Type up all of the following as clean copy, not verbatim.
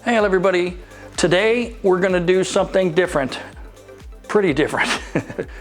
Hey everybody, today we're gonna do something different, pretty different.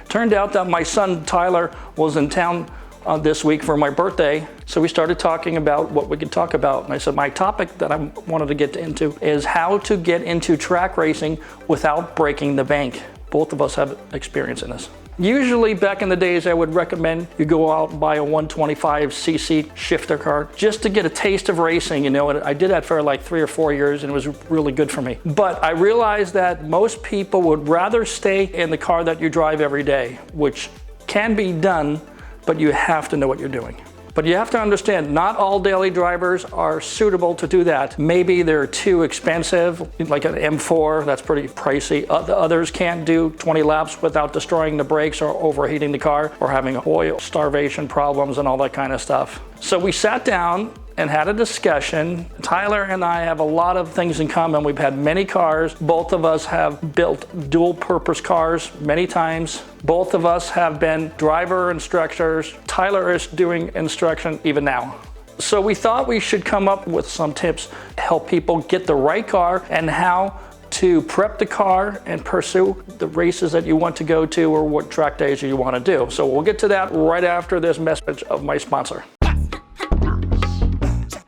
Turned out that my son Tyler was in town this week for my birthday, so we started talking about what we could talk about. And I said my topic that I wanted to get into is how to get into track racing without breaking the bank. Both of us have experience in this. Usually back in the days, I would recommend you go out and buy a 125cc shifter car just to get a taste of racing, you know, and I did that for like 3 or 4 years and it was really good for me. But I realized that most people would rather stay in the car that you drive every day, which can be done, but you have to know what you're doing. But you have to understand, not all daily drivers are suitable to do that. Maybe they're too expensive, like an M4, that's pretty pricey. Others can't do 20 laps without destroying the brakes or overheating the car or having oil starvation problems and all that kind of stuff. So we sat down and had a discussion. Tyler and I have a lot of things in common. We've had many cars. Both of us have built dual purpose cars many times. Both of us have been driver instructors. Tyler is doing instruction even now. So we thought we should come up with some tips to help people get the right car and how to prep the car and pursue the races that you want to go to or what track days you want to do. So we'll get to that right after this message of my sponsor.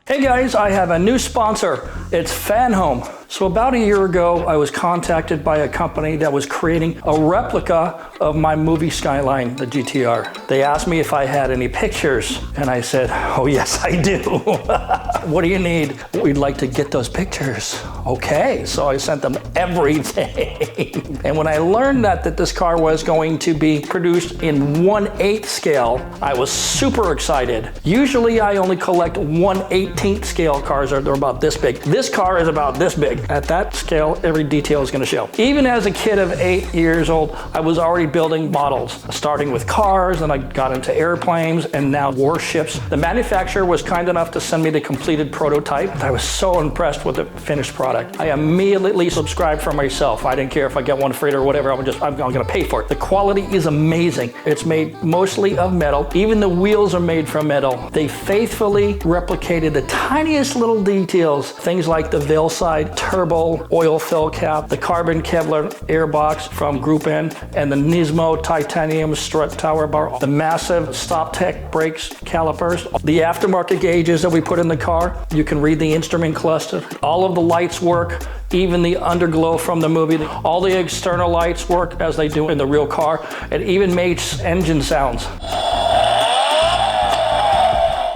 Hey guys, I have a new sponsor. It's Fanhome. So about a year ago, I was contacted by a company that was creating a replica of my movie Skyline, the GTR. They asked me if I had any pictures, and I said, oh yes, I do. What do you need? We'd like to get those pictures. Okay, so I sent them everything. And when I learned that this car was going to be produced in 1/8 scale, I was super excited. Usually I only collect 1/18 scale cars, they're about this big. This car is about this big. At that scale, every detail is going to show. Even as a kid of 8 years old, I was already building models, starting with cars, and I got into airplanes, and now warships. The manufacturer was kind enough to send me the completed prototype. I was so impressed with the finished product. I immediately subscribed for myself. I didn't care if I get one free or whatever, I'm going to pay for it. The quality is amazing. It's made mostly of metal. Even the wheels are made from metal. They faithfully replicated the tiniest little details, things like the veil side, turbo, oil fill cap, the carbon Kevlar airbox from Group N, and the Nismo titanium strut tower bar, the massive Stop Tech brakes calipers, the aftermarket gauges that we put in the car. You can read the instrument cluster. All of the lights work, even the underglow from the movie. All the external lights work as they do in the real car. It even made engine sounds.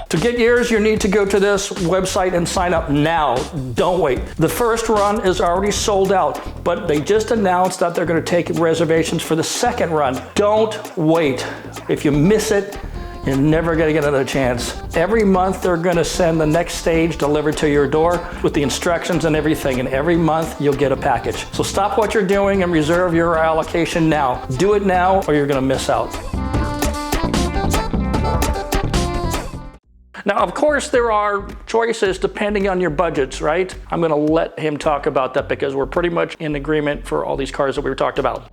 To get yours, you need to go to this website and sign up now. Don't wait. The first run is already sold out, but they just announced that they're going to take reservations for the second run. Don't wait. If you miss it, you're never going to get another chance. Every month, they're going to send the next stage delivered to your door with the instructions and everything, and every month you'll get a package. So stop what you're doing and reserve your allocation now. Do it now or you're going to miss out. Now, of course, there are choices depending on your budgets, right? I'm going to let him talk about that because we're pretty much in agreement for all these cars that we were talked about.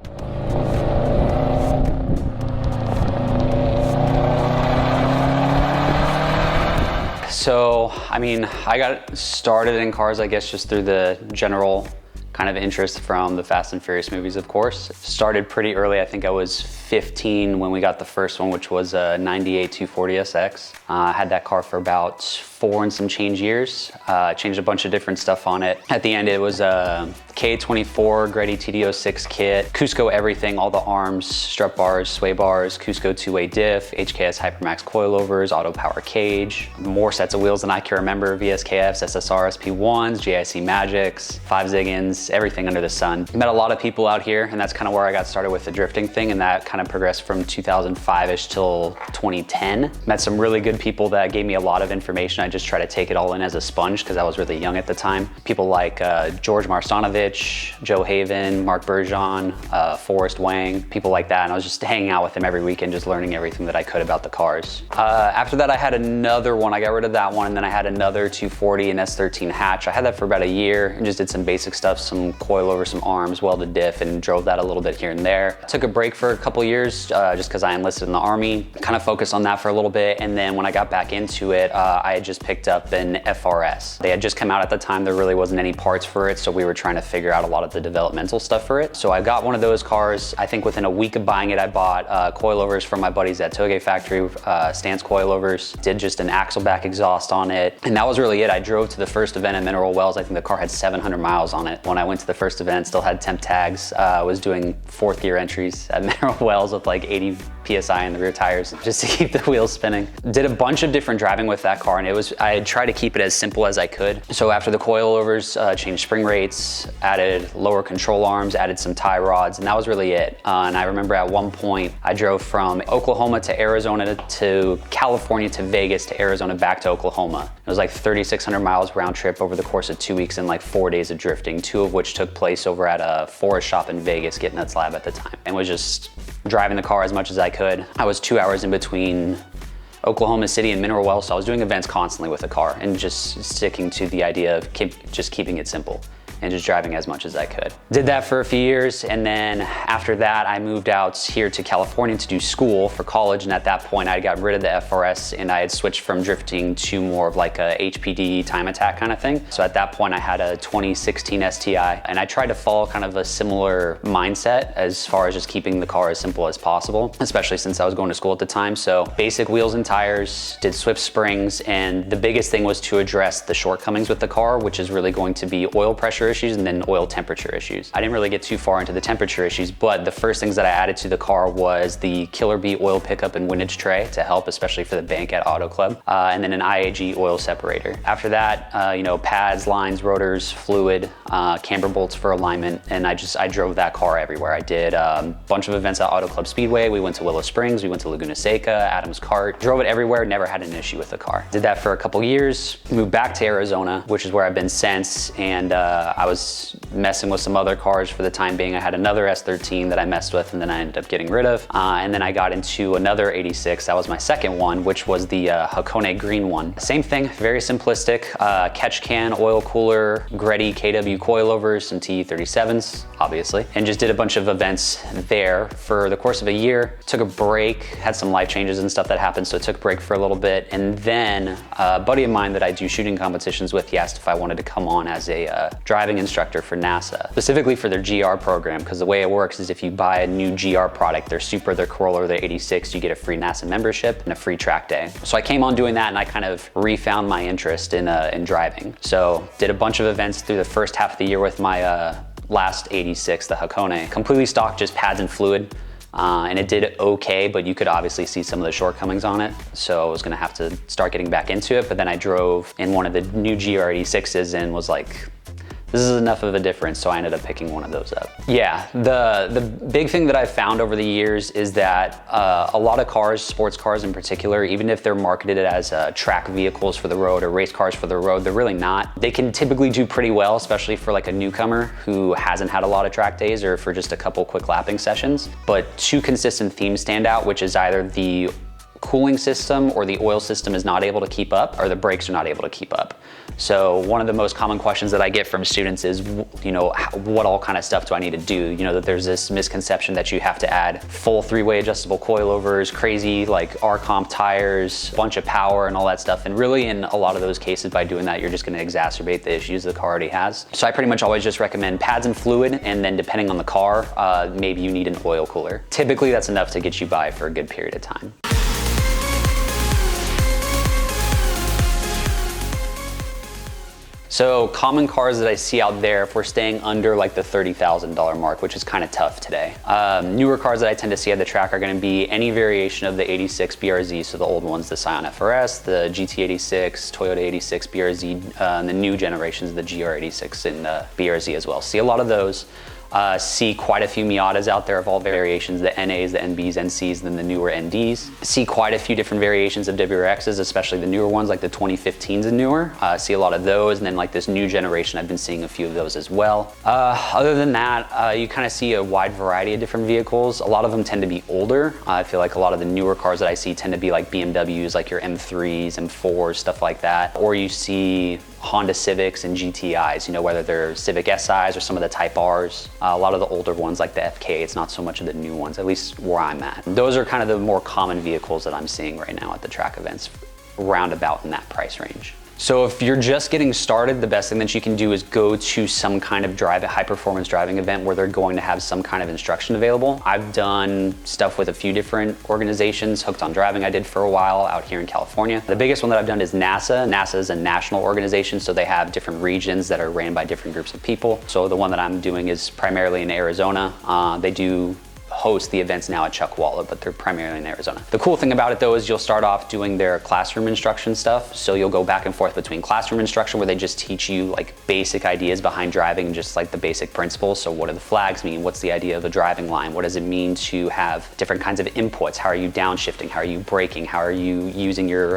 So, I mean, I got started in cars, I guess, just through the general kind of interest from the Fast and Furious movies, of course. Started pretty early. I think I was 15 when we got the first one, which was a 98 240 SX. I had that car for about 4 and some change years. Changed a bunch of different stuff on it. At the end, it was a K24 Grady TD06 kit, Cusco everything, all the arms, strut bars, sway bars, Cusco two-way diff, HKS Hypermax coilovers, auto power cage, more sets of wheels than I can remember, VSKFs, SSR SP1s, JIC Magics, 5 Ziggins, everything under the sun. Met a lot of people out here, and that's kind of where I got started with the drifting thing, and that kind of progressed from 2005-ish till 2010. Met some really good people that gave me a lot of information. I just try to take it all in as a sponge because I was really young at the time. People like George Marsanovich, Joe Haven, Mark Bergeon, Forrest Wang, people like that. And I was just hanging out with them every weekend, just learning everything that I could about the cars. After that, I had another one. I got rid of that one, and then I had another 240, an S13 hatch. I had that for about a year and just did some basic stuff, some coilover, some arms, welded diff, and drove that a little bit here and there. Took a break for a couple years just because I enlisted in the Army, kind of focused on that for a little bit. And then when I got back into it, I had just picked up an FRS. They had just come out at the time. There really wasn't any parts for it, so we were trying to figure out a lot of the developmental stuff for it. So I got one of those cars. I think within a week of buying it, I bought coilovers from my buddies at Toge Factory, stance coilovers, did just an axle back exhaust on it. And that was really it. I drove to the first event at Mineral Wells. I think the car had 700 miles on it. When I went to the first event, still had temp tags. I was doing 4th gear entries at Mineral Wells with like 80 PSI in the rear tires just to keep the wheels spinning. Did a bunch of different driving with that car, and I tried to keep it as simple as I could. So after the coilovers, changed spring rates, added lower control arms, added some tie rods, and that was really it. And I remember at one point, I drove from Oklahoma to Arizona to California to Vegas to Arizona back to Oklahoma. It was like 3,600 miles round trip over the course of 2 weeks and like 4 days of drifting, 2 of which took place over at a forest shop in Vegas, Get Nuts Lab at the time, and was just driving the car as much as I could. I was 2 hours in between Oklahoma City and Mineral Wells, so I was doing events constantly with the car and just sticking to the idea of just keeping it simple and just driving as much as I could. Did that for a few years, and then after that, I moved out here to California to do school for college, and at that point, I got rid of the FRS and I had switched from drifting to more of like a HPD time attack kind of thing. So at that point, I had a 2016 STI, and I tried to follow kind of a similar mindset as far as just keeping the car as simple as possible, especially since I was going to school at the time. So basic wheels and tires, did Swift springs, and the biggest thing was to address the shortcomings with the car, which is really going to be oil pressure issues and then oil temperature issues. I didn't really get too far into the temperature issues, but the first things that I added to the car was the Killer Bee oil pickup and windage tray to help, especially for the bank at Auto Club, and then an IAG oil separator. After that, pads, lines, rotors, fluid, camber bolts for alignment, and I drove that car everywhere. I did a bunch of events at Auto Club Speedway. We went to Willow Springs, we went to Laguna Seca, Adams Cart, drove it everywhere, never had an issue with the car. Did that for a couple years, moved back to Arizona, which is where I've been since, and I was messing with some other cars for the time being. I had another S13 that I messed with and then I ended up getting rid of. And then I got into another 86. That was my second one, which was the Hakone green one. Same thing, very simplistic. Catch can, oil cooler, Greddy KW coilovers, some TE37s, obviously. And just did a bunch of events there for the course of a year. Took a break, had some life changes and stuff that happened, so I took a break for a little bit. And then a buddy of mine that I do shooting competitions with, he asked if I wanted to come on as a driving instructor for NASA, specifically for their GR program, because the way it works is if you buy a new GR product, their Super, their Corolla, or their 86, you get a free NASA membership and a free track day. So I came on doing that and I kind of refound my interest in driving. So did a bunch of events through the first half of the year with my last 86, the Hakone, completely stock, just pads and fluid. And it did okay, but you could obviously see some of the shortcomings on it. So I was gonna have to start getting back into it, but then I drove in one of the new GR86s and was like, this is enough of a difference, so I ended up picking one of those up. Yeah, the big thing that I've found over the years is that a lot of cars, sports cars in particular, even if they're marketed as track vehicles for the road or race cars for the road, they're really not. They can typically do pretty well, especially for like a newcomer who hasn't had a lot of track days or for just a couple quick lapping sessions. But 2 consistent themes stand out, which is either the cooling system or the oil system is not able to keep up, or the brakes are not able to keep up. So one of the most common questions that I get from students is, what all kind of stuff do I need to do? That there's this misconception that you have to add full 3-way adjustable coilovers, crazy like R-comp tires, bunch of power and all that stuff. And really in a lot of those cases, by doing that, you're just gonna exacerbate the issues the car already has. So I pretty much always just recommend pads and fluid, and then depending on the car, maybe you need an oil cooler. Typically that's enough to get you by for a good period of time. So common cars that I see out there, if we're staying under like the $30,000 mark, which is kind of tough today. Newer cars that I tend to see at the track are gonna be any variation of the 86 BRZ, so the old ones, the Scion FRS, the GT86, Toyota 86 BRZ, and the new generations, the GR86 and BRZ as well. See a lot of those. See quite a few Miatas out there of all variations, the NAs, the NBs, NCs, and then the newer NDs. See quite a few different variations of WRXs, especially the newer ones like the 2015s and newer. See a lot of those, and then like this new generation, I've been seeing a few of those as well. Other than that, you kind of see a wide variety of different vehicles. A lot of them tend to be older. I feel like a lot of the newer cars that I see tend to be like BMWs, like your M3s, M4s, stuff like that. Or you see Honda Civics and GTIs, you know, whether they're Civic SIs or some of the Type Rs. A lot of the older ones like the FK, it's not so much of the new ones, at least where I'm at. Those are kind of the more common vehicles that I'm seeing right now at the track events, roundabout in that price range. So if you're just getting started, the best thing that you can do is go to some kind of high performance driving event where they're going to have some kind of instruction available. I've done stuff with a few different organizations. Hooked on Driving I did for a while out here in California. The biggest one that I've done is NASA. NASA is a national organization, so they have different regions that are ran by different groups of people. So the one that I'm doing is primarily in Arizona. They do host the events now at Chuckwalla, but they're primarily in Arizona. The cool thing about it though is you'll start off doing their classroom instruction stuff. So you'll go back and forth between classroom instruction where they just teach you like basic ideas behind driving and just like the basic principles. So what do the flags mean? What's the idea of a driving line? What does it mean to have different kinds of inputs? How are you downshifting? How are you braking? How are you using your,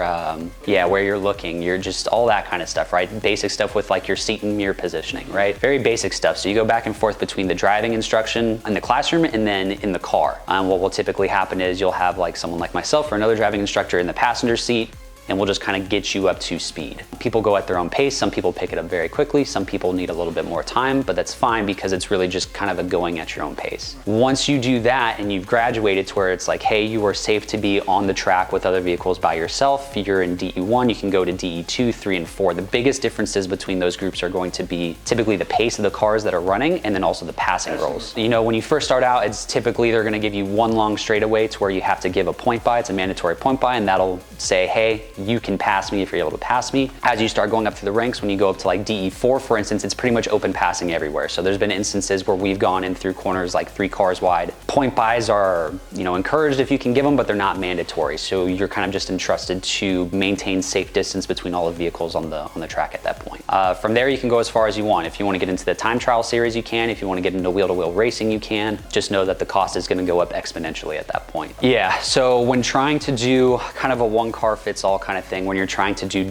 where you're looking? You're just all that kind of stuff, right? Basic stuff with like your seat and mirror positioning, right? Very basic stuff. So you go back and forth between the driving instruction in the classroom and then in the car. What will typically happen is you'll have like someone like myself or another driving instructor in the passenger seat, and we'll just kind of get you up to speed. People go at their own pace. Some people pick it up very quickly. Some people need a little bit more time, but that's fine because it's really just kind of a going at your own pace. Once you do that and you've graduated to where it's like, hey, you are safe to be on the track with other vehicles by yourself. You're in DE1, you can go to DE2, 3, and 4. The biggest differences between those groups are going to be typically the pace of the cars that are running and then also the passing rules. You know, when you first start out, it's typically they're gonna give you one long straightaway to where you have to give a point by. It's a mandatory point by, and that'll say, hey, you can pass me if you're able to pass me. As you start going up through the ranks, when you go up to like DE4, for instance, it's pretty much open passing everywhere. So there's been instances where we've gone in through corners like 3 cars wide. Point bys are, you know, encouraged if you can give them, but they're not mandatory. So you're kind of just entrusted to maintain safe distance between all the vehicles on the track at that point. From there, you can go as far as you want. If you want to get into the time trial series, you can. If you want to get into wheel-to-wheel racing, you can. Just know that the cost is going to go up exponentially at that point. Yeah, so when trying to do kind of a one-car-fits-all kind of thing, when you're trying to do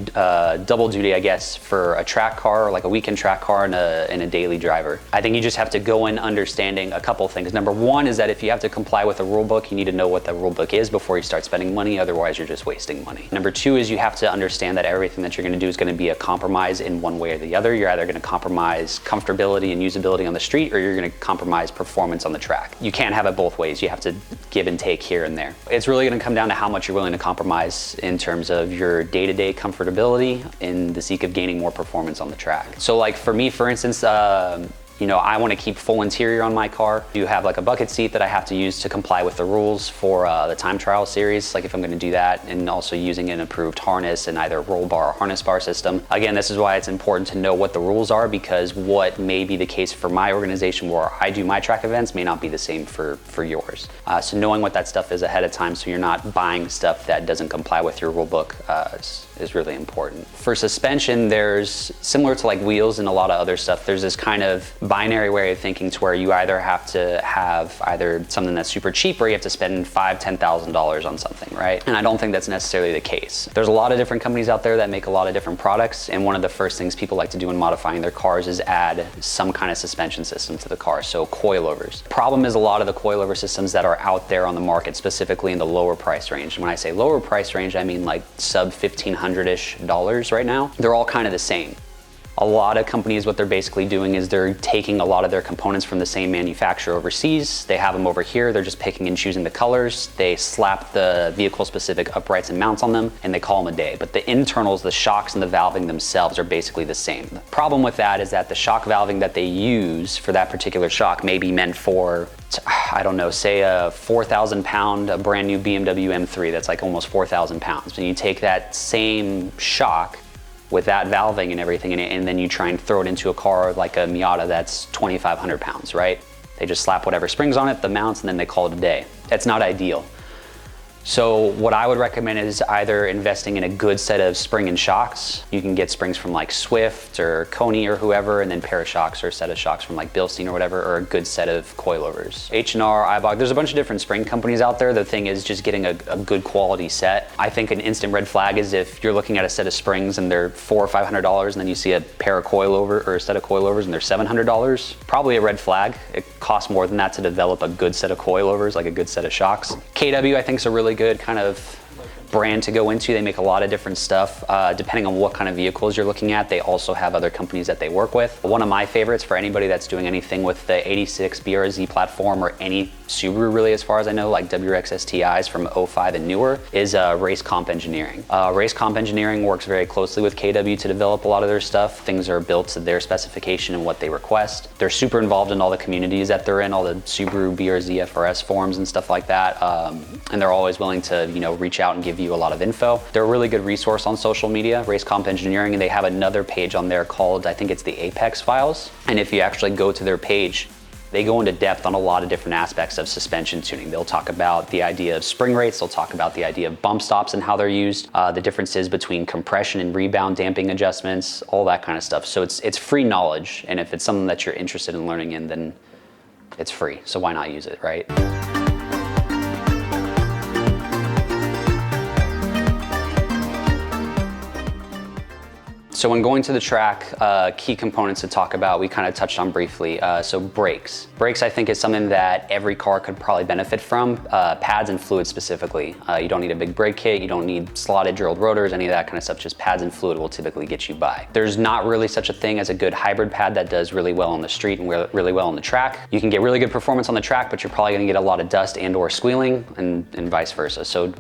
double duty, I guess, for a track car or like a weekend track car and a daily driver, I think you just have to go in understanding a couple things. Number one is that if you have to comply with a rule book, you need to know what the rule book is before you start spending money, otherwise you're just wasting money. Number two is you have to understand that everything that you're going to do is going to be a compromise in one way or the other. You're either going to compromise comfortability and usability on the street, or you're going to compromise performance on the track. You can't have it both ways. You have to give and take here and there. It's really going to come down to how much you're willing to compromise in terms of your day-to-day comfortability in the seek of gaining more performance on the track. So like for me, for instance, you know, I want to keep full interior on my car. You have like a bucket seat that I have to use to comply with the rules for the time trial series, like if I'm going to do that, and also using an approved harness and either roll bar or harness bar system. Again, this is why it's important to know what the rules are, because what may be the case for my organization where I do my track events may not be the same for yours. So knowing what that stuff is ahead of time so you're not buying stuff that doesn't comply with your rule book is really important. For suspension, there's, similar to like wheels and a lot of other stuff, there's this kind of binary way of thinking to where you either have to have either something that's super cheap or you have to spend $5,000–$10,000 on something, right? And I don't think that's necessarily the case. There's a lot of different companies out there that make a lot of different products, and one of the first things people like to do in modifying their cars is add some kind of suspension system to the car, so coilovers. Problem is a lot of the coilover systems that are out there on the market, specifically in the lower price range. And when I say lower price range, I mean like sub $1,500-ish right now. They're all kind of the same. A lot of companies, what they're basically doing is they're taking a lot of their components from the same manufacturer overseas. They have them over here. They're just picking and choosing the colors. They slap the vehicle-specific uprights and mounts on them, and they call them a day. But the internals, the shocks and the valving themselves are basically the same. The problem with that is that the shock valving that they use for that particular shock may be meant for, I don't know, say a 4,000-pound, a brand new BMW M3 that's like almost 4,000 pounds. And you take that same shock with that valving and everything in it, and then you try and throw it into a car like a Miata that's 2,500 pounds, right? They just slap whatever springs on it, the mounts, and then they call it a day. That's not ideal. So what I would recommend is either investing in a good set of spring and shocks. You can get springs from like Swift or Coney or whoever, and then pair of shocks or a set of shocks from like Bilstein or whatever, or a good set of coilovers. H&R, Eibach, there's a bunch of different spring companies out there. The thing is just getting a good quality set. I think an instant red flag is if you're looking at a set of springs and they're $400 or $500, and then you see a pair of coilover or a set of coilovers and they're $700, probably a red flag. It costs more than that to develop a good set of coilovers, like a good set of shocks. KW, I think, is a really good kind of brand to go into. They make a lot of different stuff. Depending on what kind of vehicles you're looking at, they also have other companies that they work with. One of my favorites for anybody that's doing anything with the 86 BRZ platform or any Subaru really, as far as I know, like WRX STIs from 05 and newer, is Race Comp Engineering. Race Comp Engineering works very closely with KW to develop a lot of their stuff. Things are built to their specification and what they request. They're super involved in all the communities that they're in, all the Subaru BRZ FRS forums and stuff like that. And they're always willing to, reach out and give you a lot of info. They're a really good resource on social media, Race Comp Engineering, and they have another page on there called, I think it's the Apex Files. And if you actually go to their page, they go into depth on a lot of different aspects of suspension tuning. They'll talk about the idea of spring rates, they'll talk about the idea of bump stops and how they're used, the differences between compression and rebound damping adjustments, all that kind of stuff. So it's free knowledge, and if it's something that you're interested in learning in, then it's free, so why not use it, right? So when going to the track, key components to talk about, we kind of touched on briefly. So brakes. Brakes, I think, is something that every car could probably benefit from, pads and fluid specifically. You don't need a big brake kit, you don't need slotted drilled rotors, any of that kind of stuff, just pads and fluid will typically get you by. There's not really such a thing as a good hybrid pad that does really well on the street and really well on the track. You can get really good performance on the track, but you're probably gonna get a lot of dust and or squealing and vice versa. So,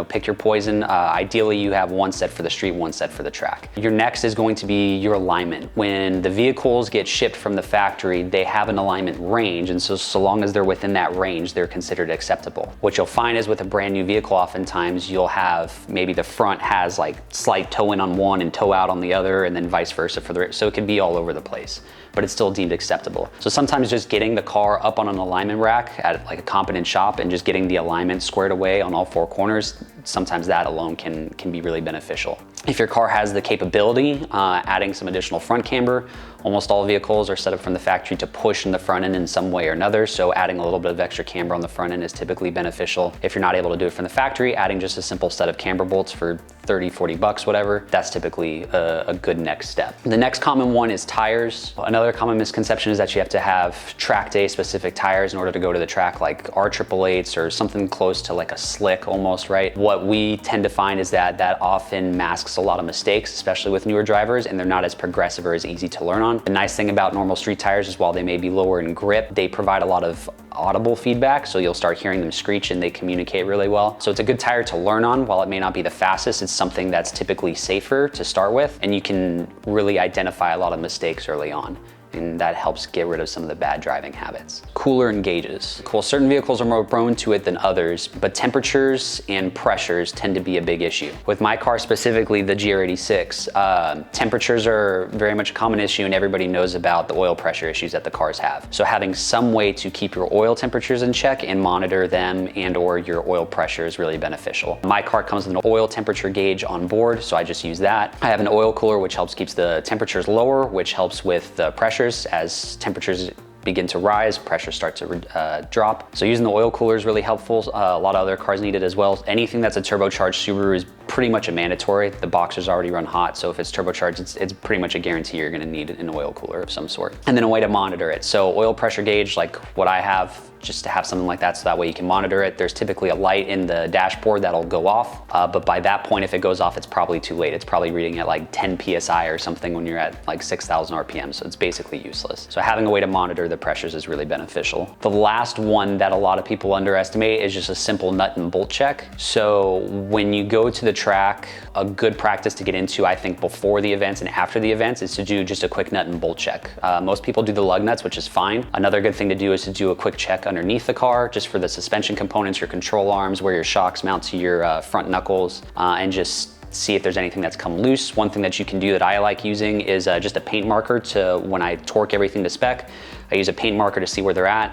pick your poison. Ideally, you have one set for the street, one set for the track. Your next is going to be your alignment. When the vehicles get shipped from the factory, they have an alignment range, and so long as they're within that range, they're considered acceptable. What you'll find is with a brand new vehicle, oftentimes you'll have maybe the front has like slight toe in on one and toe out on the other, and then vice versa for the rear. So it could be all over the place, but it's still deemed acceptable. So sometimes just getting the car up on an alignment rack at like a competent shop and just getting the alignment squared away on all four corners, sometimes that alone can be really beneficial. If your car has the capability, adding some additional front camber. Almost all vehicles are set up from the factory to push in the front end in some way or another, so adding a little bit of extra camber on the front end is typically beneficial. If you're not able to do it from the factory, adding just a simple set of camber bolts for 30, 40 bucks, whatever, that's typically a good next step. The next common one is tires. Another common misconception is that you have to have track day specific tires in order to go to the track, like R888s or something close to like a slick almost, right? What we tend to find is that often masks a lot of mistakes, especially with newer drivers, and they're not as progressive or as easy to learn on. The nice thing about normal street tires is while they may be lower in grip, they provide a lot of audible feedback, so you'll start hearing them screech and they communicate really well. So it's a good tire to learn on. While it may not be the fastest, it's something that's typically safer to start with, and you can really identify a lot of mistakes early on. And that helps get rid of some of the bad driving habits. Cooler and gauges. Cool, certain vehicles are more prone to it than others, but temperatures and pressures tend to be a big issue. With my car specifically, the GR86, temperatures are very much a common issue, and everybody knows about the oil pressure issues that the cars have. So having some way to keep your oil temperatures in check and monitor them and or your oil pressure is really beneficial. My car comes with an oil temperature gauge on board, so I just use that. I have an oil cooler, which helps keeps the temperatures lower, which helps with the pressure. As temperatures begin to rise, pressure starts to drop. So using the oil cooler is really helpful. A lot of other cars need it as well. Anything that's a turbocharged Subaru is pretty much a mandatory. The boxers already run hot, so if it's turbocharged, it's pretty much a guarantee you're gonna need an oil cooler of some sort. And then a way to monitor it. So oil pressure gauge, like what I have, just to have something like that so that way you can monitor it. There's typically a light in the dashboard that'll go off, but by that point, if it goes off, it's probably too late. It's probably reading at like 10 PSI or something when you're at like 6,000 RPM, so it's basically useless. So having a way to monitor the pressures is really beneficial. The last one that a lot of people underestimate is just a simple nut and bolt check. So when you go to the track, a good practice to get into, I think, before the events and after the events is to do just a quick nut and bolt check. Most people do the lug nuts, which is fine. Another good thing to do is to do a quick check underneath the car, just for the suspension components, your control arms, where your shocks mount to your front knuckles, and just see if there's anything that's come loose. One thing that you can do that I like using is just a paint marker to, when I torque everything to spec, I use a paint marker to see where they're at.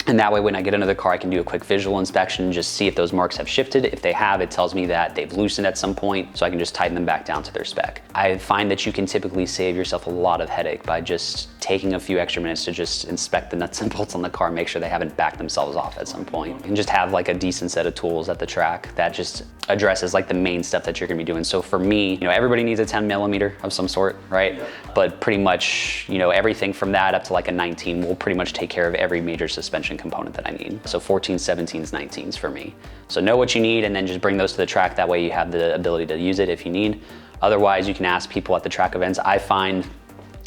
And that way, when I get into the car, I can do a quick visual inspection and just see if those marks have shifted. If they have, it tells me that they've loosened at some point, so I can just tighten them back down to their spec. I find that you can typically save yourself a lot of headache by just taking a few extra minutes to just inspect the nuts and bolts on the car, make sure they haven't backed themselves off at some point, and just have like a decent set of tools at the track that just addresses like the main stuff that you're gonna be doing. So for me, everybody needs a 10 millimeter of some sort, right? Yep. But pretty much, everything from that up to like a 19 will pretty much take care of every major suspension suspension component that I need. So 14s, 17s, 19s for me. So know what you need and then just bring those to the track. That way you have the ability to use it if you need. Otherwise, you can ask people at the track events. I find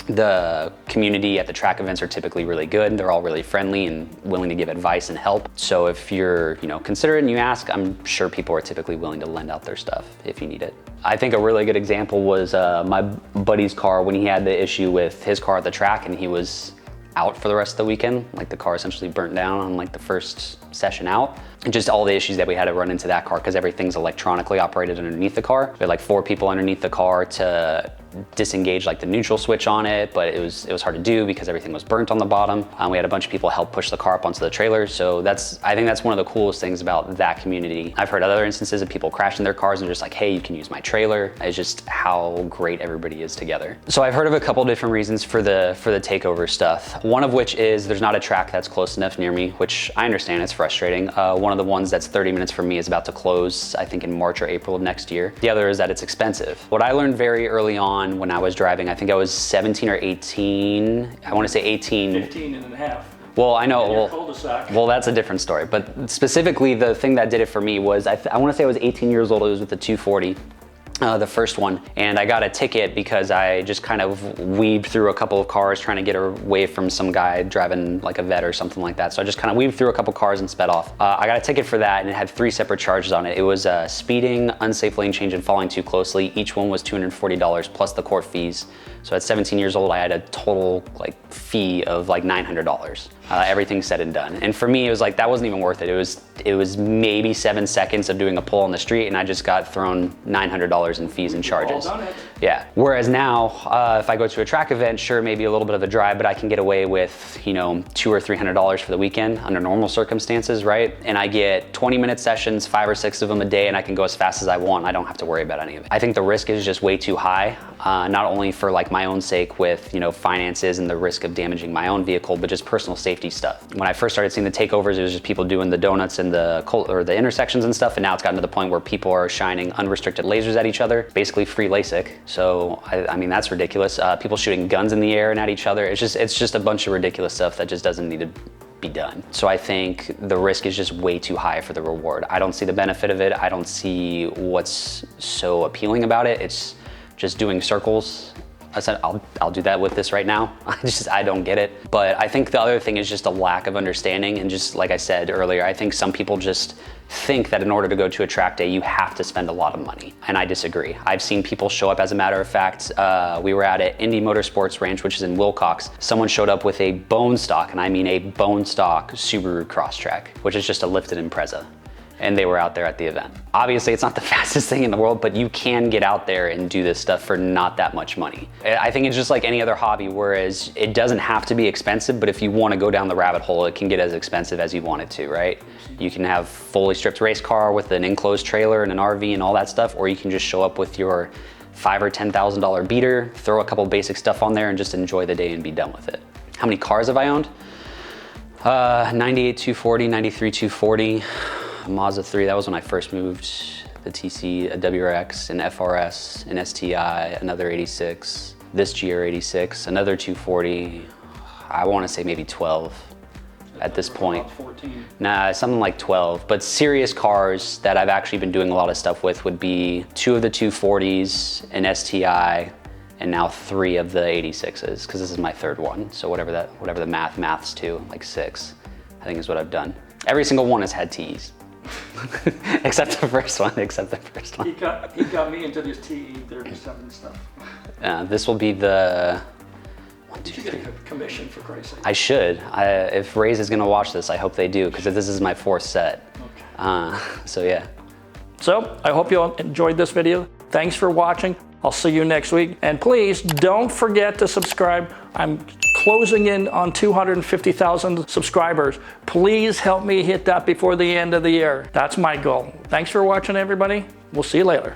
the community at the track events are typically really good. They're all really friendly and willing to give advice and help. So if you're, considerate and you ask, I'm sure people are typically willing to lend out their stuff if you need it. I think a really good example was my buddy's car when he had the issue with his car at the track and he was out for the rest of the weekend. Like the car essentially burnt down on like the first session out. And just all the issues that we had to run into that car because everything's electronically operated underneath the car. We had like 4 people underneath the car to disengage like the neutral switch on it, but it was hard to do because everything was burnt on the bottom. We had a bunch of people help push the car up onto the trailer. So I think that's one of the coolest things about that community. I've heard other instances of people crashing their cars and just like, hey, you can use my trailer. It's just how great everybody is together. So I've heard of a couple different reasons for the takeover stuff. One of which is there's not a track that's close enough near me, which I understand, it's frustrating. One of the ones that's 30 minutes from me is about to close, I think in March or April of next year. The other is that it's expensive. What I learned very early on when I was driving, I think I was 17 or 18, I want to say 18. 15 and a half. Well, I know, well, that's a different story. But specifically, the thing that did it for me was, I want to say I was 18 years old, it was with the 240. The first one, and I got a ticket because I just kind of weaved through a couple of cars trying to get away from some guy driving like a vet or something like that. So I just kind of weaved through a couple cars and sped off. I got a ticket for that and it had 3 separate charges on it. It was speeding, unsafe lane change, and following too closely. Each one was $240 plus the court fees. So at 17 years old, I had a total fee of like $900. Everything said and done. And for me, it was like, that wasn't even worth it. It was maybe 7 seconds of doing a pull on the street and I just got thrown $900 in fees and charges. All done it. Yeah. Whereas now, if I go to a track event, sure, maybe a little bit of a drive, but I can get away with, $200 or $300 for the weekend under normal circumstances, right? And I get 20-minute sessions, 5 or 6 of them a day, and I can go as fast as I want. I don't have to worry about any of it. I think the risk is just way too high, not only for my own sake with, finances and the risk of damaging my own vehicle, but just personal safety stuff. When I first started seeing the takeovers, it was just people doing the donuts and the intersections and stuff, and now it's gotten to the point where people are shining unrestricted lasers at each other, basically free LASIK. So, I mean, that's ridiculous. People shooting guns in the air and at each other. It's just a bunch of ridiculous stuff that just doesn't need to be done. So I think the risk is just way too high for the reward. I don't see the benefit of it. I don't see what's so appealing about it. It's just doing circles. I said, I'll do that with this right now. I don't get it. But I think the other thing is just a lack of understanding. And just like I said earlier, I think some people just think that in order to go to a track day, you have to spend a lot of money. And I disagree. I've seen people show up, as a matter of fact, we were at an Indy Motorsports Ranch, which is in Wilcox. Someone showed up with a bone stock, and I mean a bone stock Subaru Crosstrek, which is just a lifted Impreza. And they were out there at the event. Obviously, it's not the fastest thing in the world, but you can get out there and do this stuff for not that much money. I think it's just like any other hobby, whereas it doesn't have to be expensive, but if you want to go down the rabbit hole, it can get as expensive as you want it to, right? You can have fully stripped race car with an enclosed trailer and an RV and all that stuff, or you can just show up with your $5,000 or $10,000 beater, throw a couple basic stuff on there and just enjoy the day and be done with it. How many cars have I owned? 98 240, 93 240. A Mazda 3, that was when I first moved, the TC, a WRX, an FRS, an STI, another 86, this GR 86, another 240, I want to say maybe 12 at this point. 14. Nah, something like 12, but serious cars that I've actually been doing a lot of stuff with would be 2 of the 240s, an STI, and now 3 of the 86s, because this is my 3rd one, so whatever the maths to, like 6, I think is what I've done. Every single one has had TEs. except the first one. He got me into this TE37 stuff. This will be the... You should get a commission, for Christ's sake. I should. If Raze is gonna watch this, I hope they do, because this is my 4th set. Okay. So yeah. So I hope you all enjoyed this video. Thanks for watching. I'll see you next week. And please don't forget to subscribe. I'm closing in on 250,000 subscribers. Please help me hit that before the end of the year. That's my goal. Thanks for watching, everybody. We'll see you later.